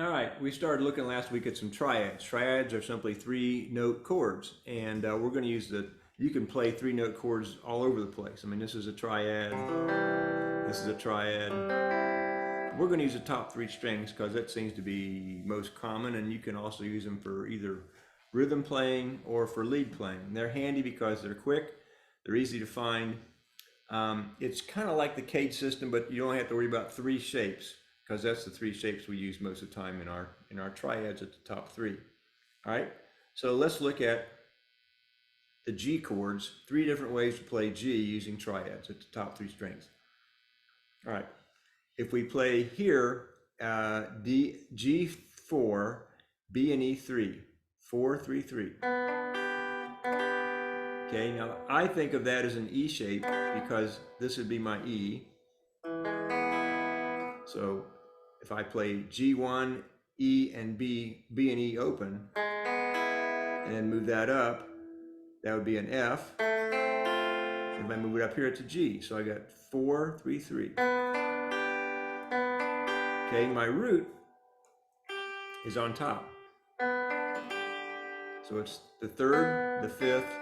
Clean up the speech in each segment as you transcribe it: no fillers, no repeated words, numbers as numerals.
All right, we started looking last week at some triads. Triads are simply 3-note chords, and we're going to use you can play 3-note chords all over the place. I mean, this is a triad, this is a triad. We're going to use the top 3 strings because that seems to be most common, and you can also use them for either rhythm playing or for lead playing. They're handy because they're quick, they're easy to find. It's kind of like the cage system, but you don't have to worry about 3 shapes, because that's the 3 shapes we use most of the time in our triads at the top 3. All right, so let's look at the G chords, 3 different ways to play G using triads at the top 3 strings. All right, if we play here, G4, B and E3, 4, 3, 3. Okay, now I think of that as an E shape because this would be my E. So if I play G1, E and B, B and E open, and then move that up, that would be an F. If I move it up here, it's a G. So I got 4, 3, 3. Okay, my root is on top. So it's the 3rd, the 5th,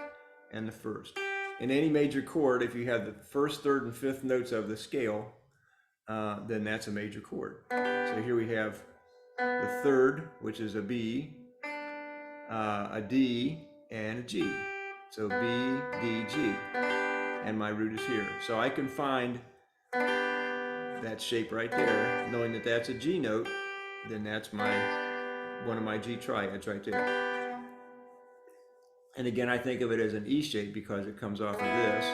and the 1st. In any major chord, if you have the 1st, 3rd, and 5th notes of the scale, then that's a major chord. So here we have the 3rd, which is a B, a D, and a G. So B, D, G, and my root is here. So I can find that shape right there, knowing that that's a G note, then that's one of my G triads right there. And again, I think of it as an E shape because it comes off of this.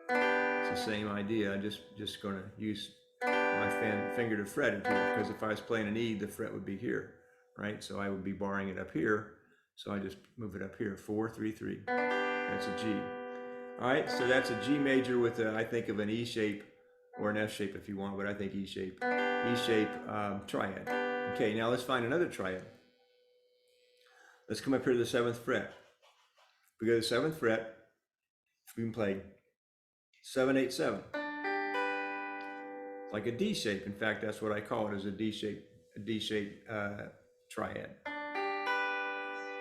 It's the same idea. I'm just going to use my finger to fret it here, because if I was playing an E, the fret would be here, right? So I would be barring it up here. So I just move it up here, 4, 3, 3. That's a G. All right, so that's a G major with I think of an E shape or an F shape if you want, but I think E shape triad. Okay, now let's find another triad. Let's come up here to the 7th fret. We go to the 7th fret, we can play 7, 8, 7. Like a D shape. In fact, that's what I call it, as a D shape triad.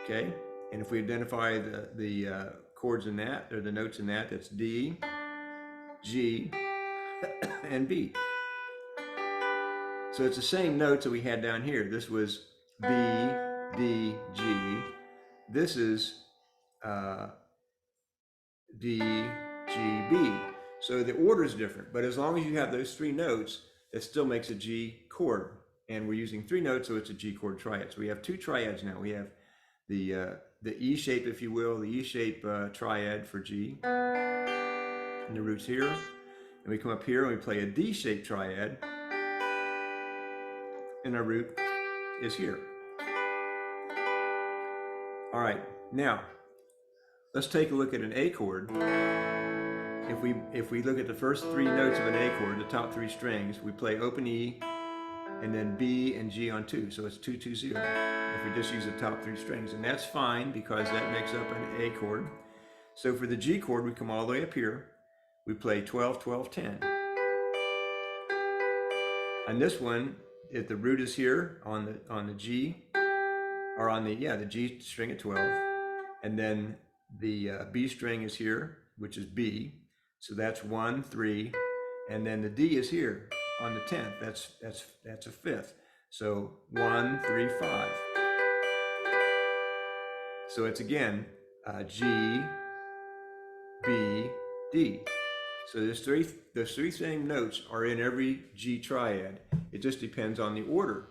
Okay, and if we identify the chords in that, or the notes in that, that's D, G, and B. So it's the same notes that we had down here. This was B, D, G. This is D, G, B. So the order is different, but as long as you have those 3 notes, that still makes a G chord. And we're using 3 notes, so it's a G chord triad. So we have 2 triads now. We have the E shape, if you will, the E shape triad for G, and the root's here. And we come up here and we play a D shape triad, and our root is here. All right, now let's take a look at an A chord. If we look at the first 3 notes of an A chord, the top 3 strings, we play open E, and then B and G on 2. So it's 2, 2, 0. If we just use the top 3 strings, and that's fine because that makes up an A chord. So for the G chord, we come all the way up here. We play 12, 12, 10. On this one, if the root is here on the G, or on the G string at 12, and then the B string is here, which is B. So that's 1, 3, and then the D is here on the 10th. That's a 5th. So 1, 3, 5. So it's again G, B, D. So those three same notes are in every G triad. It just depends on the order.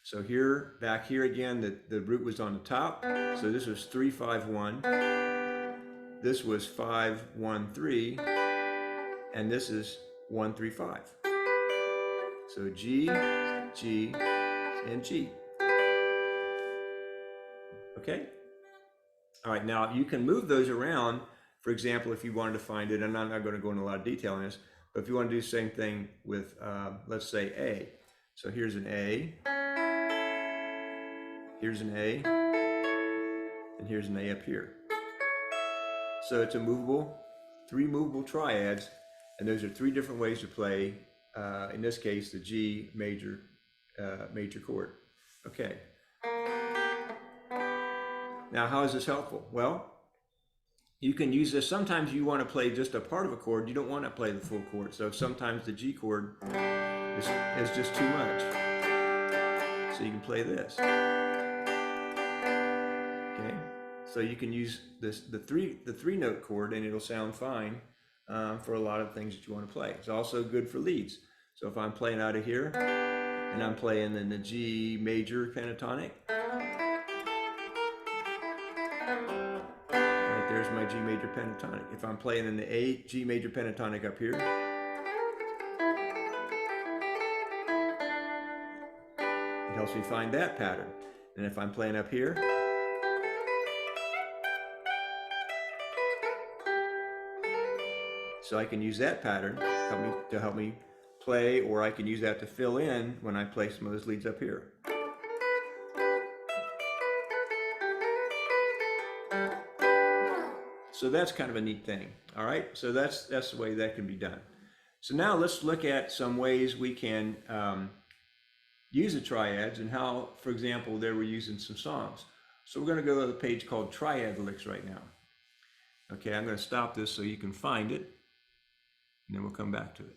So here, back here again, the root was on the top. So this was 3, 5, 1. This was 5, 1, 3. And this is 1, 3, 5. So G, G, and G. Okay? All right, now you can move those around. For example, if you wanted to find it, and I'm not going to go into a lot of detail on this, but if you want to do the same thing with, let's say, A. So here's an A, here's an A, and here's an A up here. So it's a movable, 3 movable triads, and those are 3 different ways to play, in this case, the G major chord. Okay. Now, how is this helpful? Well, you can use this. Sometimes you want to play just a part of a chord. You don't want to play the full chord. So sometimes the G chord is just too much. So you can play this. Okay. So you can use this the three note chord, and it'll sound fine for a lot of things that you want to play. It's also good for leads. So if I'm playing out of here and I'm playing in the G major pentatonic, right there's my G major pentatonic. If I'm playing in the A G major pentatonic up here, it helps me find that pattern. And if I'm playing up here, so I can use that pattern to help me play, or I can use that to fill in when I play some of those leads up here. So that's kind of a neat thing. All right, so that's the way that can be done. So now let's look at some ways we can use the triads and how, for example, there we're using some songs. So we're going to go to the page called Triad Licks right now. Okay, I'm going to stop this so you can find it, and then we'll come back to it.